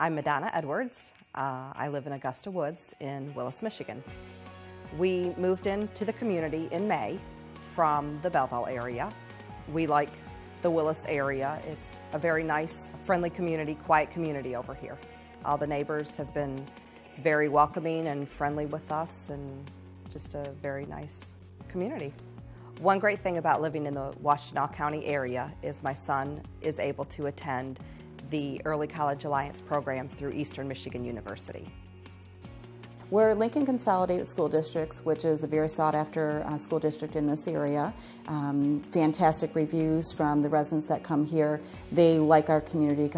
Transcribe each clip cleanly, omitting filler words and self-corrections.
I'm Madonna Edwards. I live in Augusta Woods in Willis, Michigan. We moved into the community in May from the Belleville area. We like the Willis area. It's a very nice, friendly community, quiet community over here. All the neighbors have been very welcoming and friendly with us, and just a very nice community. One great thing about living in the Washtenaw County area is my son is able to attend the Early College Alliance program through Eastern Michigan University. We're Lincoln Consolidated School Districts, which is a very sought-after school district in this area. Fantastic reviews from the residents that come here. They like our community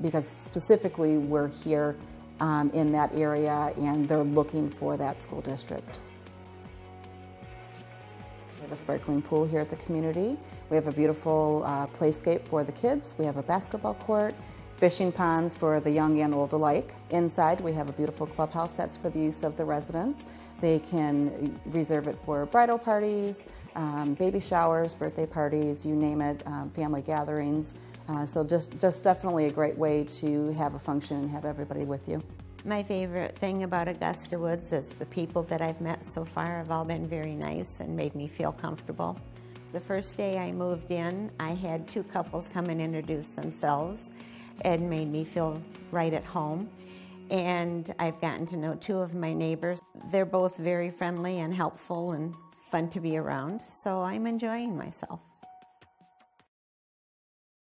because specifically we're here in that area, and they're looking for that school district. We have a sparkling pool here at the community. We have a beautiful playscape for the kids. We have a basketball court, fishing ponds for the young and old alike. Inside we have a beautiful clubhouse that's for the use of the residents. They can reserve it for bridal parties, baby showers, birthday parties, you name it, family gatherings. So just definitely a great way to have a function and have everybody with you. My favorite thing about Augusta Woods is the people that I've met so far have all been very nice and made me feel comfortable. The first day I moved in, I had two couples come and introduce themselves. It made me feel right at home. And I've gotten to know two of my neighbors. They're both very friendly and helpful and fun to be around, so I'm enjoying myself.